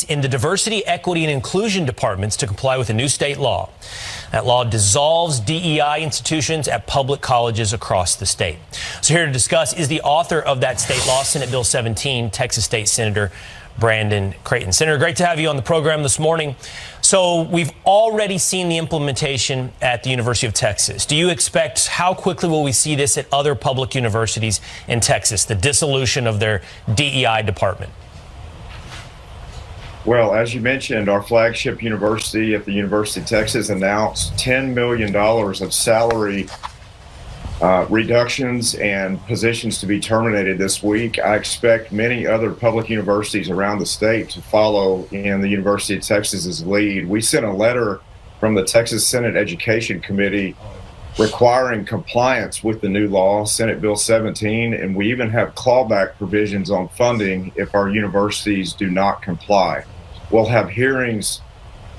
in the diversity, equity, and inclusion departments to comply with a new state law. That law dissolves DEI institutions at public colleges across the state. So here to discuss is the author of that state law, Senate Bill 17, Texas State Senator Brandon Kraton. Senator, great to have you on the program this morning. So we've already seen the implementation at the University of Texas. Do you expect, how quickly will we see this at other public universities in Texas, the dissolution of their DEI department? Well, as you mentioned, our flagship university at the University of Texas announced $10 million of salary reductions and positions to be terminated this week. I expect many other public universities around the state to follow in the University of Texas's lead. We sent a letter from the Texas Senate Education Committee requiring compliance with the new law, Senate Bill 17, and we even have clawback provisions on funding if our universities do not comply. We'll have hearings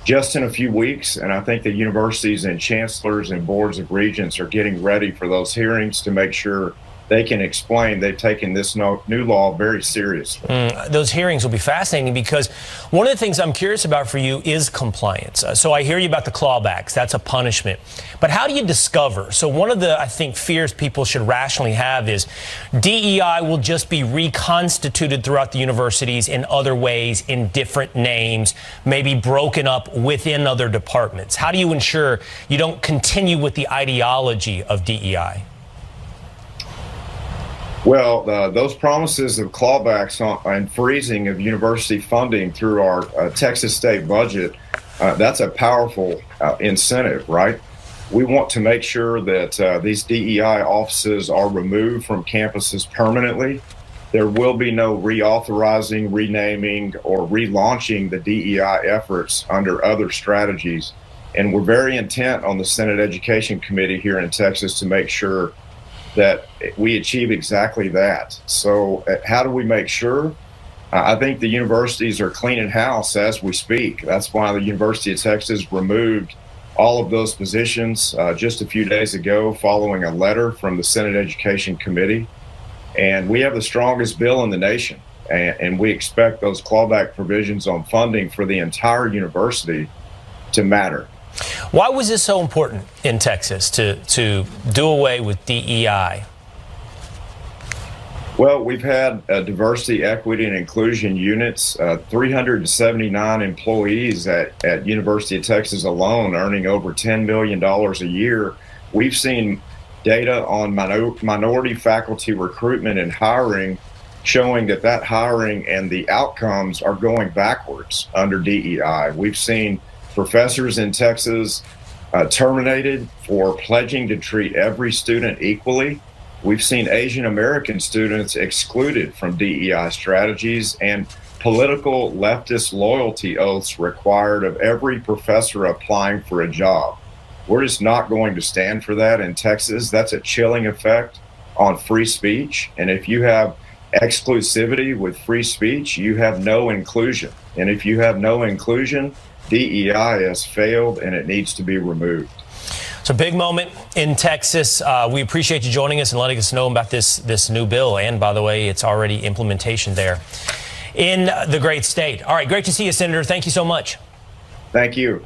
just in a few weeks, and I think the universities and chancellors and boards of regents are getting ready for those hearings to make sure they can explain they've taken this new law very seriously. Those hearings will be fascinating because one of the things I'm curious about for you is compliance. So I hear you about the clawbacks. That's a punishment. But how do you discover? So one of the, I think, fears people should rationally have is DEI will just be reconstituted throughout the universities in other ways, in different names, maybe broken up within other departments. How do you ensure you don't continue with the ideology of DEI? Well, those promises of clawbacks and freezing of university funding through our Texas state budget, that's a powerful incentive, right? We want to make sure that these DEI offices are removed from campuses permanently. There will be no reauthorizing, renaming, or relaunching the DEI efforts under other strategies. And we're very intent on the Senate Education Committee here in Texas to make sure that we achieve exactly that. So how do we make sure? I think the universities are cleaning house as we speak. That's why the University of Texas removed all of those positions just a few days ago following a letter from the Senate Education Committee. And we have the strongest bill in the nation. And we expect those clawback provisions on funding for the entire university to matter. Why was this so important in Texas to do away with DEI? Well, we've had diversity, equity, and inclusion units, 379 employees at University of Texas alone, earning over $10 million a year. We've seen data on minority faculty recruitment and hiring showing that hiring and the outcomes are going backwards under DEI. We've seen professors in Texas terminated for pledging to treat every student equally. We've seen Asian American students excluded from DEI strategies and political leftist loyalty oaths required of every professor applying for a job. We're just not going to stand for that in Texas. That's a chilling effect on free speech. And if you have exclusivity with free speech, you have no inclusion. And if you have no inclusion, DEI has failed and it needs to be removed. It's a big moment in Texas. We appreciate you joining us and letting us know about this new bill. And by the way, it's already implementation there in the great state. All right, great to see you, Senator. Thank you so much. Thank you.